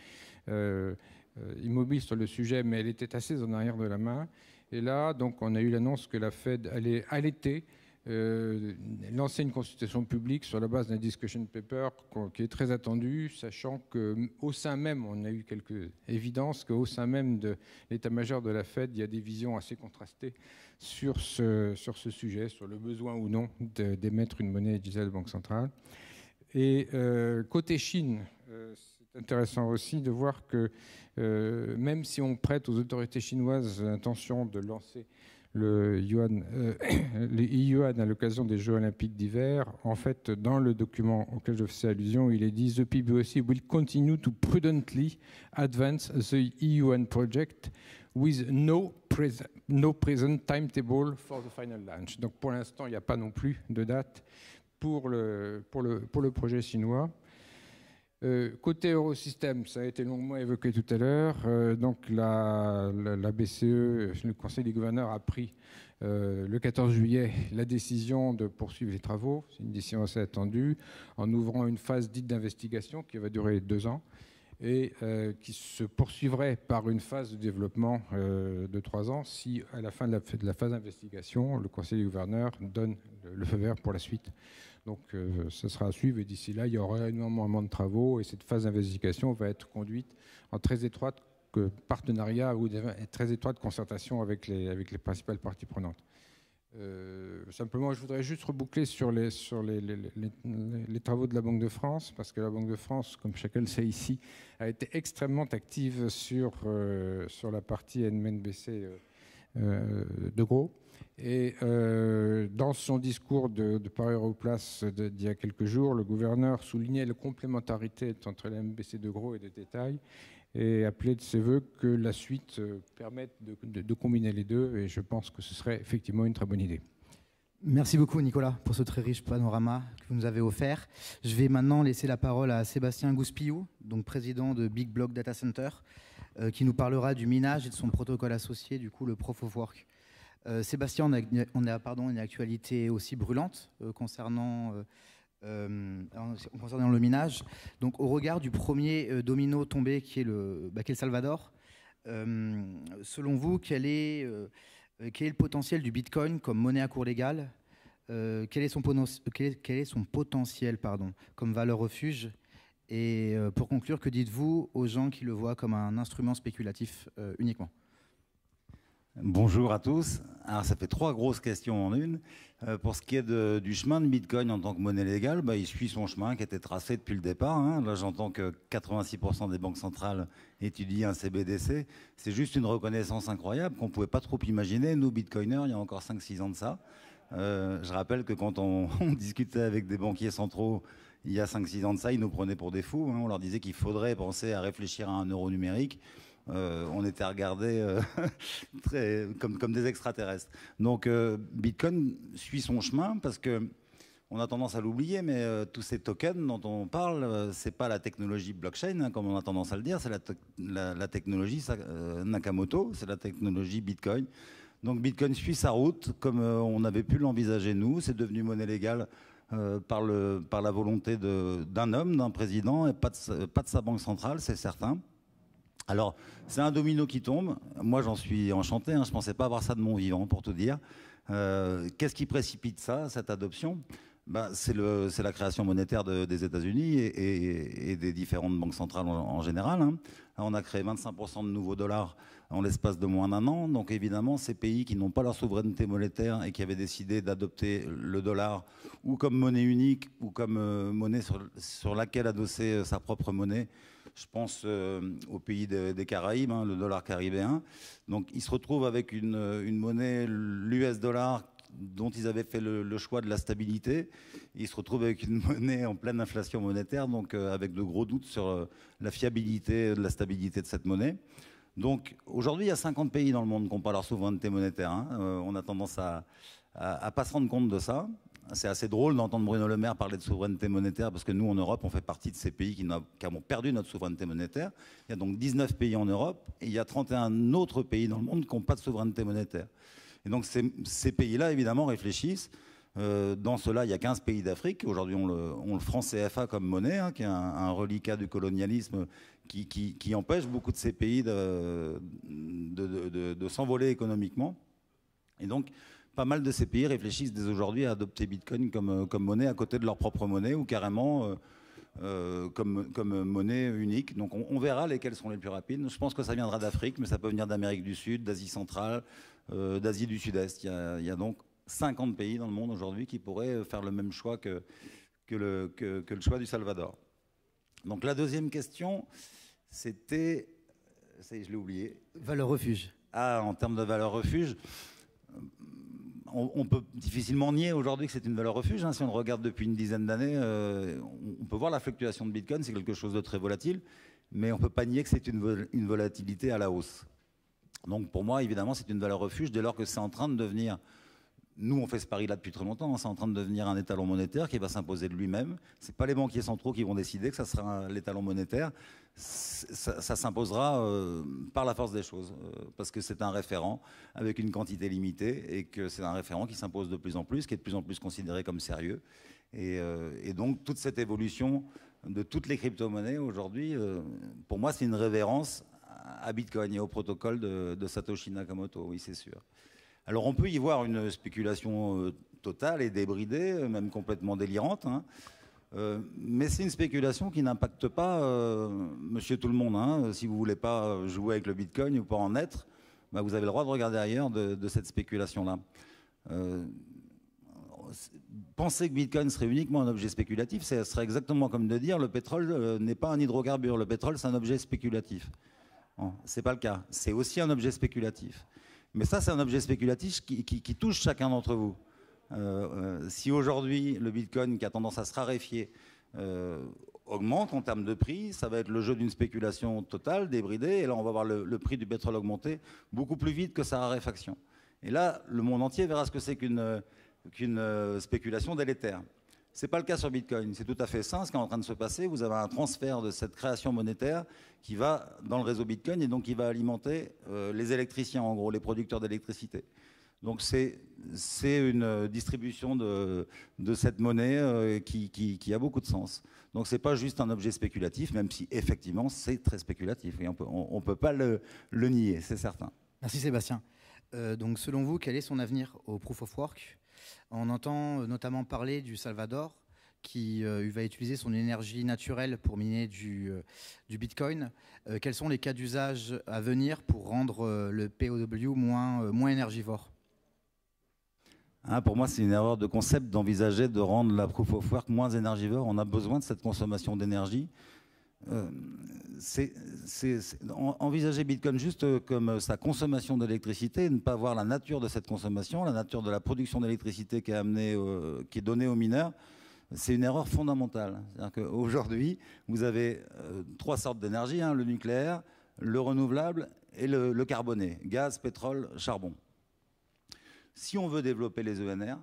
immobile sur le sujet, mais elle était assise en arrière de la main. Et là, donc, on a eu l'annonce que la Fed allait à l'été lancer une consultation publique sur la base d'un discussion paper qui est très attendu, sachant qu'au sein même, on a eu quelques évidences qu'au sein même de l'état-major de la Fed, il y a des visions assez contrastées sur ce sujet, sur le besoin ou non d'émettre une monnaie digitale de banque centrale. Et côté Chine, c'est intéressant aussi de voir que même si on prête aux autorités chinoises l'intention de lancer le e-yuan à l'occasion des Jeux olympiques d'hiver, en fait, dans le document auquel je faisais allusion, il est dit « The PBOC will continue to prudently advance the e-yuan project with no present timetable for the final launch ». Donc pour l'instant, il n'y a pas non plus de date pour le projet chinois. Côté Eurosystème, ça a été longuement évoqué tout à l'heure. Donc la BCE, le Conseil des gouverneurs, a pris le 14 juillet la décision de poursuivre les travaux. C'est une décision assez attendue, en ouvrant une phase dite d'investigation qui va durer 2 ans et qui se poursuivrait par une phase de développement de 3 ans si, à la fin de la phase d'investigation, le Conseil des gouverneurs donne le feu vert pour la suite. Donc, ça sera à suivre, et d'ici là, il y aura énormément de travaux, et cette phase d'investigation va être conduite en très étroite partenariat ou très étroite concertation avec les principales parties prenantes. Simplement, je voudrais juste reboucler sur les travaux de la Banque de France, parce que la Banque de France, comme chacun le sait ici, a été extrêmement active sur la partie NMBC de Gros. Et dans son discours de Paris Europlace d'il y a quelques jours, le gouverneur soulignait la complémentarité entre la MBC de Gros et de détail et appelait de ses voeux que la suite permette de combiner les deux. Et je pense que ce serait effectivement une très bonne idée. Merci beaucoup Nicolas pour ce très riche panorama que vous nous avez offert. Je vais maintenant laisser la parole à Sébastien Gouspillou, donc président de Big Block Data Center, qui nous parlera du minage et de son protocole associé, du coup le Proof of Work. Sébastien, on a une actualité aussi brûlante concernant le minage. Donc, au regard du premier domino tombé qui est le Salvador, selon vous, quel est le potentiel du Bitcoin comme monnaie à cours légal? Quel est son potentiel comme valeur refuge? Et pour conclure, que dites-vous aux gens qui le voient comme un instrument spéculatif uniquement? Bonjour à tous. Alors ça fait 3 grosses questions en une. Pour ce qui est du chemin de Bitcoin en tant que monnaie légale, il suit son chemin qui était tracé depuis le départ. Là j'entends que 86% des banques centrales étudient un CBDC. C'est juste une reconnaissance incroyable qu'on ne pouvait pas trop imaginer. Nous, Bitcoiners, il y a encore 5-6 ans de ça. Je rappelle que quand on discutait avec des banquiers centraux il y a 5-6 ans de ça, ils nous prenaient pour des fous. On leur disait qu'il faudrait penser à réfléchir à un euro numérique. On était regardés comme des extraterrestres. Donc Bitcoin suit son chemin parce que on a tendance à l'oublier, mais tous ces tokens dont on parle, c'est pas la technologie blockchain, comme on a tendance à le dire, c'est la technologie Nakamoto, c'est la technologie Bitcoin. Donc Bitcoin suit sa route comme on avait pu l'envisager nous. C'est devenu monnaie légale par la volonté d'un homme, d'un président, et pas de sa banque centrale, c'est certain. Alors, c'est un domino qui tombe. Moi, j'en suis enchanté. Je ne pensais pas avoir ça de mon vivant, pour tout dire. Qu'est-ce qui précipite ça, cette adoption? C'est la création monétaire des États-Unis et des différentes banques centrales en général. Là, on a créé 25% de nouveaux dollars en l'espace de moins d'1 an. Donc, évidemment, ces pays qui n'ont pas leur souveraineté monétaire et qui avaient décidé d'adopter le dollar ou comme monnaie unique ou comme monnaie sur laquelle adosser sa propre monnaie, je pense aux pays des Caraïbes, le dollar caribéen. Donc ils se retrouvent avec une monnaie, l'US dollar, dont ils avaient fait le choix de la stabilité. Ils se retrouvent avec une monnaie en pleine inflation monétaire, donc avec de gros doutes sur la fiabilité, de la stabilité de cette monnaie. Donc aujourd'hui, il y a 50 pays dans le monde qui n'ont pas leur souveraineté monétaire. On a tendance à pas se rendre compte de ça. C'est assez drôle d'entendre Bruno Le Maire parler de souveraineté monétaire parce que nous, en Europe, on fait partie de ces pays qui ont perdu notre souveraineté monétaire. Il y a donc 19 pays en Europe et il y a 31 autres pays dans le monde qui n'ont pas de souveraineté monétaire. Et donc ces pays-là, évidemment, réfléchissent. Dans cela, il y a 15 pays d'Afrique. Aujourd'hui, on le franc CFA comme monnaie, qui est un reliquat du colonialisme qui empêche beaucoup de ces pays de s'envoler économiquement. Et donc, pas mal de ces pays réfléchissent dès aujourd'hui à adopter Bitcoin comme monnaie à côté de leur propre monnaie ou carrément comme monnaie unique. Donc on verra lesquels sont les plus rapides. Je pense que ça viendra d'Afrique, mais ça peut venir d'Amérique du Sud, d'Asie centrale, d'Asie du Sud-Est. Il y a donc 50 pays dans le monde aujourd'hui qui pourraient faire le même choix que le choix du Salvador. Donc la deuxième question, c'était... Je l'ai oublié. Valeur refuge. En termes de valeur refuge... On peut difficilement nier aujourd'hui que c'est une valeur refuge. Si on le regarde depuis une dizaine d'années, on peut voir la fluctuation de Bitcoin, c'est quelque chose de très volatile, mais on ne peut pas nier que c'est une volatilité à la hausse. Donc pour moi, évidemment, c'est une valeur refuge dès lors que c'est en train de devenir... Nous, on fait ce pari-là depuis très longtemps. C'est en train de devenir un étalon monétaire qui va s'imposer de lui-même. Ce n'est pas les banquiers centraux qui vont décider que ça sera l'étalon monétaire. Ça s'imposera par la force des choses, parce que c'est un référent avec une quantité limitée et que c'est un référent qui s'impose de plus en plus, qui est de plus en plus considéré comme sérieux. Et donc, toute cette évolution de toutes les crypto-monnaies aujourd'hui, pour moi, c'est une révérence à Bitcoin et au protocole de Satoshi Nakamoto, oui, c'est sûr. Alors on peut y voir une spéculation totale et débridée, même complètement délirante, mais c'est une spéculation qui n'impacte pas monsieur tout le monde. Si vous ne voulez pas jouer avec le Bitcoin ou pas en être, vous avez le droit de regarder ailleurs de cette spéculation-là. Penser que Bitcoin serait uniquement un objet spéculatif, ce serait exactement comme de dire le pétrole n'est pas un hydrocarbure, le pétrole c'est un objet spéculatif. Ce n'est pas le cas, c'est aussi un objet spéculatif. Mais ça, c'est un objet spéculatif qui touche chacun d'entre vous. Si aujourd'hui le Bitcoin, qui a tendance à se raréfier, augmente en termes de prix, ça va être le jeu d'une spéculation totale, débridée, et là on va voir le prix du pétrole augmenter beaucoup plus vite que sa raréfaction. Et là, le monde entier verra ce que c'est qu'une spéculation délétère. Ce n'est pas le cas sur Bitcoin, c'est tout à fait sain ce qui est en train de se passer. Vous avez un transfert de cette création monétaire qui va dans le réseau Bitcoin et donc qui va alimenter les électriciens, en gros, les producteurs d'électricité. Donc c'est une distribution de cette monnaie qui a beaucoup de sens. Donc ce n'est pas juste un objet spéculatif, même si effectivement c'est très spéculatif. Et on ne peut pas le nier, c'est certain. Merci Sébastien. Donc selon vous, quel est son avenir au Proof of Work ? On entend notamment parler du Salvador qui va utiliser son énergie naturelle pour miner du Bitcoin. Quels sont les cas d'usage à venir pour rendre le POW moins énergivore ? Pour moi, c'est une erreur de concept d'envisager de rendre la Proof of Work moins énergivore. On a besoin de cette consommation d'énergie. Envisager Bitcoin juste comme sa consommation d'électricité et ne pas voir la nature de cette consommation, la nature de la production d'électricité qui est donnée aux mineurs, c'est une erreur fondamentale. C'est-à-dire qu'aujourd'hui, vous avez trois sortes d'énergie, le nucléaire, le renouvelable et le carboné, gaz, pétrole, charbon. Si on veut développer les ENR,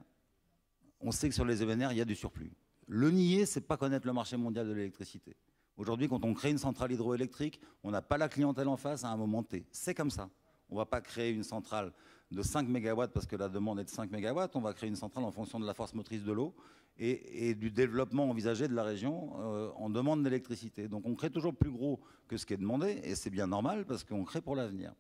on sait que sur les ENR, il y a du surplus. Le nier, c'est pas connaître le marché mondial de l'électricité. Aujourd'hui, quand on crée une centrale hydroélectrique, on n'a pas la clientèle en face à un moment T. C'est comme ça. On ne va pas créer une centrale de 5 MW parce que la demande est de 5 MW. On va créer une centrale en fonction de la force motrice de l'eau et du développement envisagé de la région en demande d'électricité. Donc on crée toujours plus gros que ce qui est demandé et c'est bien normal parce qu'on crée pour l'avenir.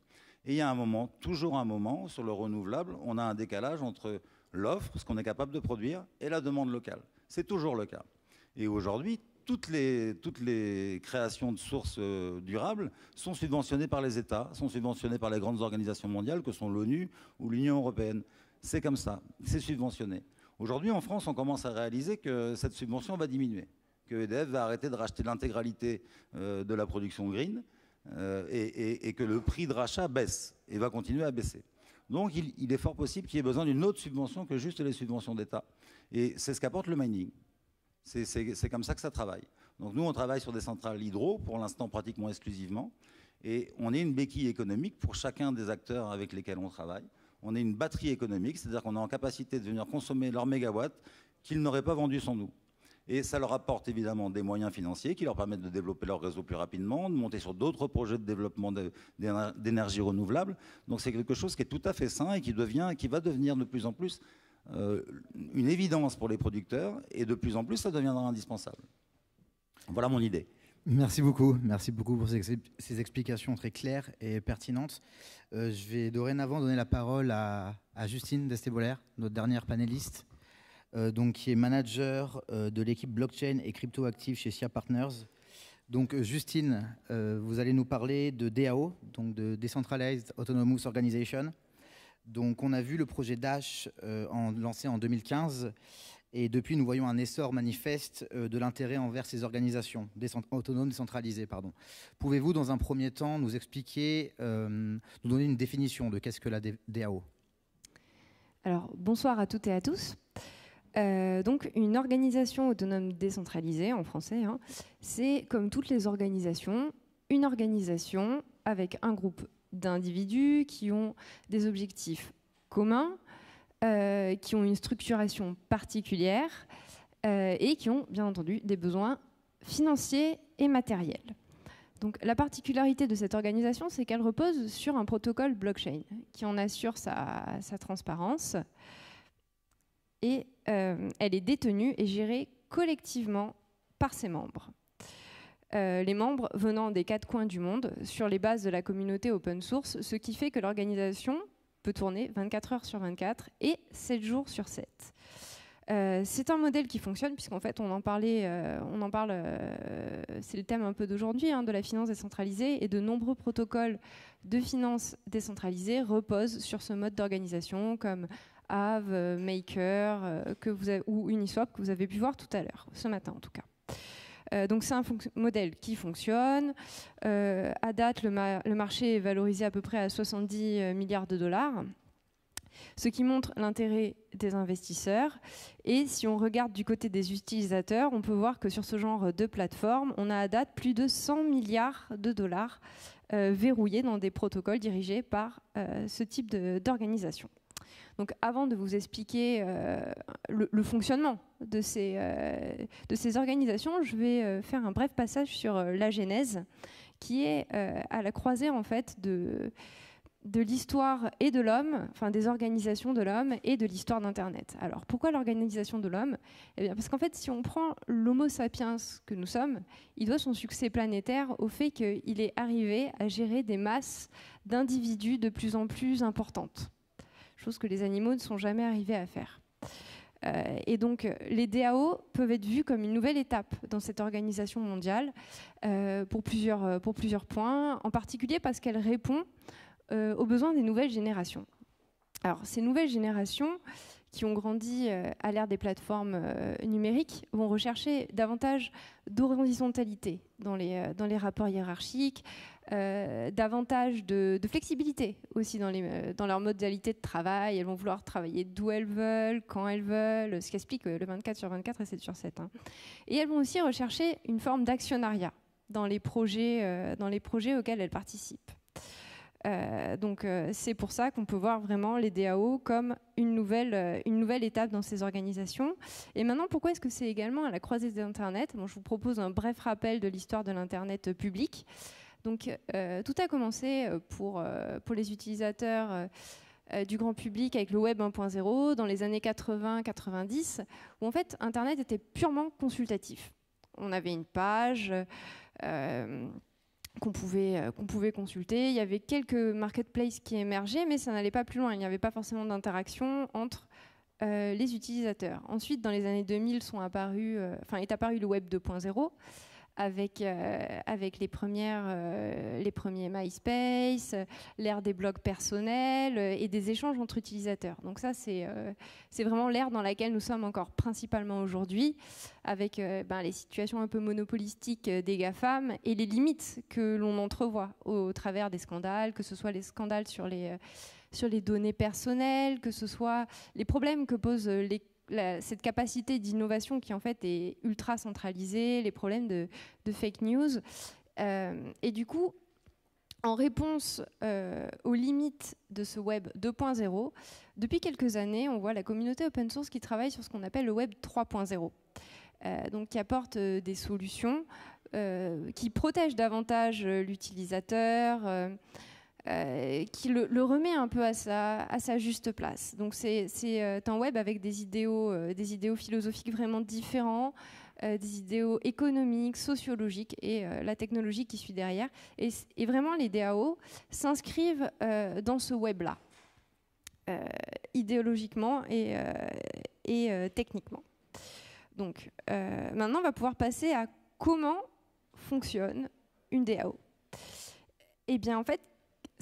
Et il y a un moment, toujours un moment, sur le renouvelable, on a un décalage entre l'offre, ce qu'on est capable de produire, et la demande locale. C'est toujours le cas. Et aujourd'hui, toutes les créations de sources durables sont subventionnées par les États, sont subventionnées par les grandes organisations mondiales que sont l'ONU ou l'Union européenne. C'est comme ça, c'est subventionné. Aujourd'hui, en France, on commence à réaliser que cette subvention va diminuer, que EDF va arrêter de racheter l'intégralité de la production green, et que le prix de rachat baisse et va continuer à baisser. Donc il est fort possible qu'il y ait besoin d'une autre subvention que juste les subventions d'État. Et c'est ce qu'apporte le mining. C'est comme ça que ça travaille. Donc nous, on travaille sur des centrales hydro, pour l'instant pratiquement exclusivement, et on est une béquille économique pour chacun des acteurs avec lesquels on travaille. On est une batterie économique, c'est-à-dire qu'on est en capacité de venir consommer leurs mégawatts qu'ils n'auraient pas vendus sans nous. Et ça leur apporte évidemment des moyens financiers qui leur permettent de développer leur réseau plus rapidement, de monter sur d'autres projets de développement d'énergie renouvelable. Donc c'est quelque chose qui est tout à fait sain et qui va devenir de plus en plus une évidence pour les producteurs et de plus en plus ça deviendra indispensable. Voilà mon idée. Merci beaucoup pour ces explications très claires et pertinentes. Je vais dorénavant donner la parole à Justine Destébolaire, notre dernière panéliste. Donc, qui est manager de l'équipe blockchain et crypto-active chez SIA Partners. Donc, Justine, vous allez nous parler de DAO, donc de Decentralized Autonomous Organization. Donc, on a vu le projet Dash lancé en 2015 et depuis, nous voyons un essor manifeste de l'intérêt envers ces organisations autonomes décentralisées. Pouvez-vous, dans un premier temps, nous expliquer, nous donner une définition de qu'est-ce que la DAO ? Alors, bonsoir à toutes et à tous. Donc une organisation autonome décentralisée, en français, c'est comme toutes les organisations, une organisation avec un groupe d'individus qui ont des objectifs communs, qui ont une structuration particulière et qui ont bien entendu des besoins financiers et matériels. Donc la particularité de cette organisation, c'est qu'elle repose sur un protocole blockchain qui en assure sa transparence. Et elle est détenue et gérée collectivement par ses membres. Les membres venant des 4 coins du monde sur les bases de la communauté open source, ce qui fait que l'organisation peut tourner 24 heures sur 24 et 7 jours sur 7. C'est un modèle qui fonctionne puisqu'en fait on en parle, c'est le thème un peu d'aujourd'hui, de la finance décentralisée, et de nombreux protocoles de finance décentralisée reposent sur ce mode d'organisation comme Aave, Maker ou Uniswap que vous avez pu voir tout à l'heure, ce matin en tout cas. Donc c'est un modèle qui fonctionne. À date, le marché est valorisé à peu près à 70 milliards de dollars. Ce qui montre l'intérêt des investisseurs. Et si on regarde du côté des utilisateurs, on peut voir que sur ce genre de plateforme, on a à date plus de 100 milliards de dollars verrouillés dans des protocoles dirigés par ce type d'organisation. Donc avant de vous expliquer le fonctionnement de ces organisations, je vais faire un bref passage sur la genèse, qui est à la croisée en fait de l'histoire et de l'homme, enfin des organisations de l'homme et de l'histoire d'Internet. Alors pourquoi l'organisation de l'homme ? Eh bien parce qu'en fait, si on prend l'Homo sapiens que nous sommes, il doit son succès planétaire au fait qu'il est arrivé à gérer des masses d'individus de plus en plus importantes, chose que les animaux ne sont jamais arrivés à faire. Et donc les DAO peuvent être vus comme une nouvelle étape dans cette organisation mondiale pour plusieurs points, en particulier parce qu'elle répond aux besoins des nouvelles générations. Alors, ces nouvelles générations qui ont grandi à l'ère des plateformes numériques vont rechercher davantage d'horizontalité dans les rapports hiérarchiques, davantage de flexibilité aussi dans leur modalité de travail. Elles vont vouloir travailler d'où elles veulent, quand elles veulent, ce qui explique le 24/24 et 7/7. Hein. Et elles vont aussi rechercher une forme d'actionnariat dans les projets auxquels elles participent. Donc c'est pour ça qu'on peut voir vraiment les DAO comme une nouvelle étape dans ces organisations. Et maintenant, pourquoi est-ce que c'est également à la croisée de l'Internet ? Bon, je vous propose un bref rappel de l'histoire de l'Internet public. Donc tout a commencé pour les utilisateurs du grand public avec le Web 1.0 dans les années 80-90, où en fait Internet était purement consultatif. On avait une page qu'on pouvait consulter. Il y avait quelques marketplaces qui émergeaient, mais ça n'allait pas plus loin. Il n'y avait pas forcément d'interaction entre les utilisateurs. Ensuite, dans les années 2000, est apparu le Web 2.0 avec les premiers MySpace, l'ère des blogs personnels et des échanges entre utilisateurs. Donc ça, c'est vraiment l'ère dans laquelle nous sommes encore principalement aujourd'hui, avec les situations un peu monopolistiques des GAFAM et les limites que l'on entrevoit au travers des scandales, que ce soit les scandales sur les données personnelles, que ce soit les problèmes que posent cette capacité d'innovation qui en fait est ultra centralisée, les problèmes de fake news. Et du coup, en réponse aux limites de ce Web 2.0, depuis quelques années, on voit la communauté open source qui travaille sur ce qu'on appelle le Web 3.0. Donc qui apporte des solutions qui protègent davantage l'utilisateur, qui le remet un peu à sa juste place. Donc c'est un web avec des idéaux philosophiques vraiment différents, des idéaux économiques, sociologiques et la technologie qui suit derrière. Et vraiment, les DAO s'inscrivent dans ce web-là, idéologiquement et techniquement. Donc maintenant, on va pouvoir passer à comment fonctionne une DAO. Eh bien, en fait,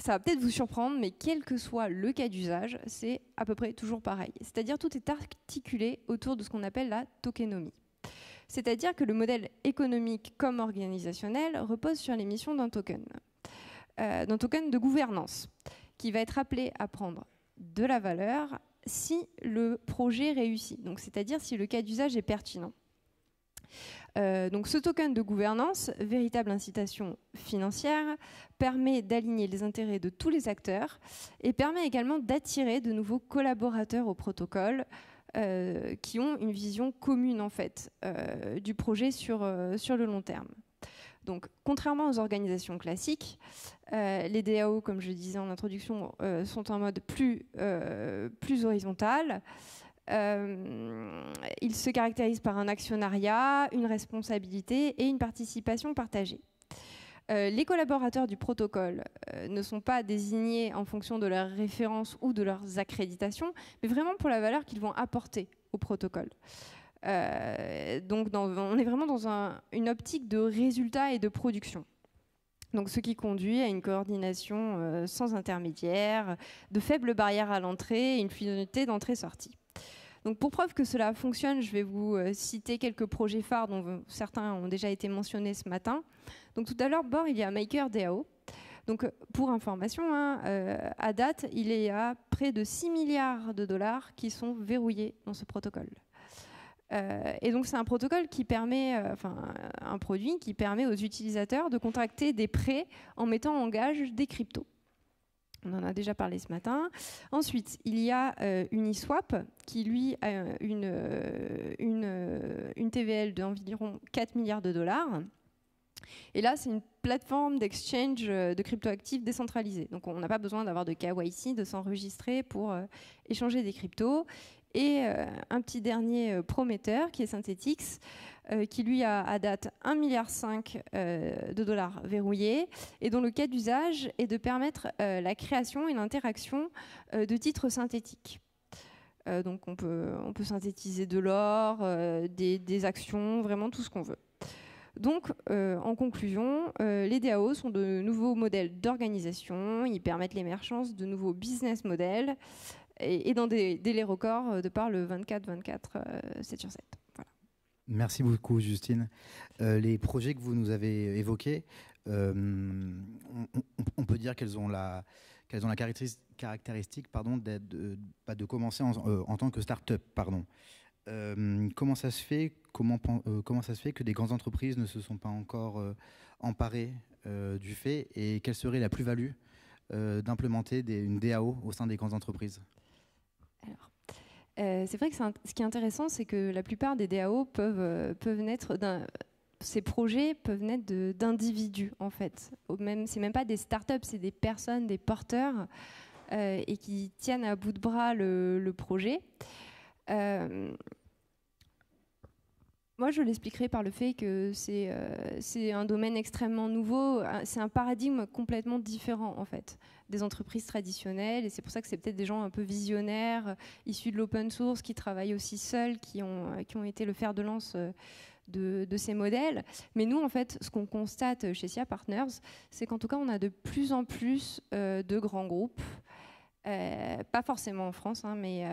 ça va peut-être vous surprendre, mais quel que soit le cas d'usage, c'est à peu près toujours pareil. C'est-à-dire tout est articulé autour de ce qu'on appelle la tokenomie. C'est-à-dire que le modèle économique comme organisationnel repose sur l'émission d'un token de gouvernance, qui va être appelé à prendre de la valeur si le projet réussit, donc c'est-à-dire si le cas d'usage est pertinent. Donc ce token de gouvernance, véritable incitation financière, permet d'aligner les intérêts de tous les acteurs et permet également d'attirer de nouveaux collaborateurs au protocole qui ont une vision commune en fait du projet sur le long terme. Donc, contrairement aux organisations classiques, les DAO, comme je le disais en introduction, sont en mode plus horizontal. Ils se caractérisent par un actionnariat, une responsabilité et une participation partagée. Les collaborateurs du protocole ne sont pas désignés en fonction de leurs références ou de leurs accréditations, mais vraiment pour la valeur qu'ils vont apporter au protocole. Donc on est vraiment dans une optique de résultat et de production. Donc, ce qui conduit à une coordination sans intermédiaire, de faibles barrières à l'entrée et une fluidité d'entrée-sortie. Donc, pour preuve que cela fonctionne, je vais vous citer quelques projets phares dont certains ont déjà été mentionnés ce matin. Donc, tout à l'heure, bord, il y a MakerDAO. Donc, pour information, à date, il y a près de 6 milliards de dollars qui sont verrouillés dans ce protocole. Et donc, c'est un protocole qui permet, un produit qui permet aux utilisateurs de contracter des prêts en mettant en gage des cryptos. On en a déjà parlé ce matin. Ensuite, il y a Uniswap qui, lui, a une TVL d'environ 4 milliards de dollars. Et là, c'est une plateforme d'exchange de cryptoactifs décentralisée. Donc, on n'a pas besoin d'avoir de KYC, de s'enregistrer pour échanger des cryptos. Et un petit dernier prometteur qui est Synthetix, qui lui a à date 1,5 milliard de dollars verrouillés et dont le cas d'usage est de permettre la création et l'interaction de titres synthétiques. Donc on peut synthétiser de l'or, des actions, vraiment tout ce qu'on veut. Donc, en conclusion, les DAO sont de nouveaux modèles d'organisation, ils permettent l'émergence de nouveaux business models et dans des délais records de par le 24/24, 7/7. Voilà. Merci beaucoup, Justine. Les projets que vous nous avez évoqués, on peut dire qu'elles ont la caractéristique de commencer en tant que start-up. Comment ça se fait que des grandes entreprises ne se sont pas encore emparées du fait, et quelle serait la plus-value d'implémenter une DAO au sein des grandes entreprises? Alors, c'est vrai que ce qui est intéressant, c'est que la plupart des DAO peuvent naître ces projets peuvent naître d'individus, en fait. C'est même pas des startups, c'est des personnes, des porteurs, et qui tiennent à bout de bras le projet. Moi, je l'expliquerai par le fait que c'est un domaine extrêmement nouveau, c'est un paradigme complètement différent, en fait, des entreprises traditionnelles, et c'est pour ça que c'est peut-être des gens un peu visionnaires, issus de l'open source, qui travaillent aussi seuls, qui ont été le fer de lance de ces modèles. Mais nous, en fait, ce qu'on constate chez SIA Partners, c'est qu'en tout cas, on a de plus en plus de grands groupes, pas forcément en France, mais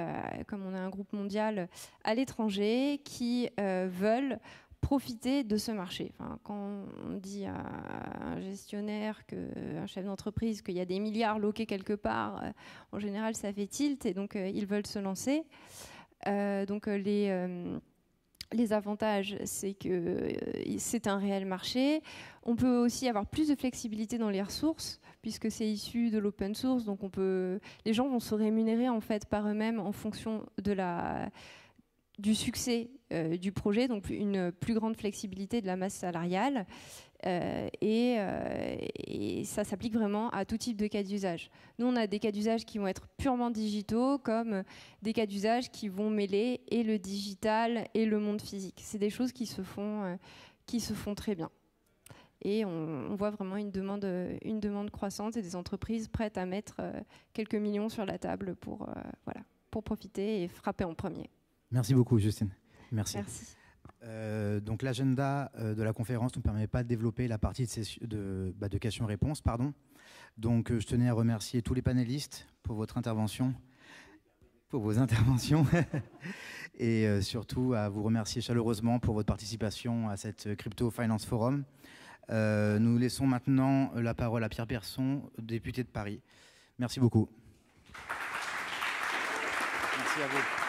comme on a un groupe mondial à l'étranger, qui veulent profiter de ce marché. Enfin, quand on dit à un gestionnaire, un chef d'entreprise, qu'il y a des milliards loqués quelque part, en général ça fait tilt, et donc ils veulent se lancer. Donc les avantages, c'est que c'est un réel marché. On peut aussi avoir plus de flexibilité dans les ressources, puisque c'est issu de l'open source. Donc les gens vont se rémunérer en fait par eux-mêmes en fonction du succès du projet, donc une plus grande flexibilité de la masse salariale. Et ça s'applique vraiment à tout type de cas d'usage. Nous, on a des cas d'usage qui vont être purement digitaux, comme des cas d'usage qui vont mêler et le digital et le monde physique. C'est des choses qui se font très bien. Et on voit vraiment une demande croissante et des entreprises prêtes à mettre quelques millions sur la table pour profiter et frapper en premier. Merci beaucoup, Justine. Merci. Donc l'agenda de la conférence ne nous permet pas de développer la partie de questions-réponses. Donc je tenais à remercier tous les panélistes pour vos interventions et surtout à vous remercier chaleureusement pour votre participation à cette Crypto Finance Forum. Nous laissons maintenant la parole à Pierre Persson, député de Paris. Merci beaucoup. Merci à vous.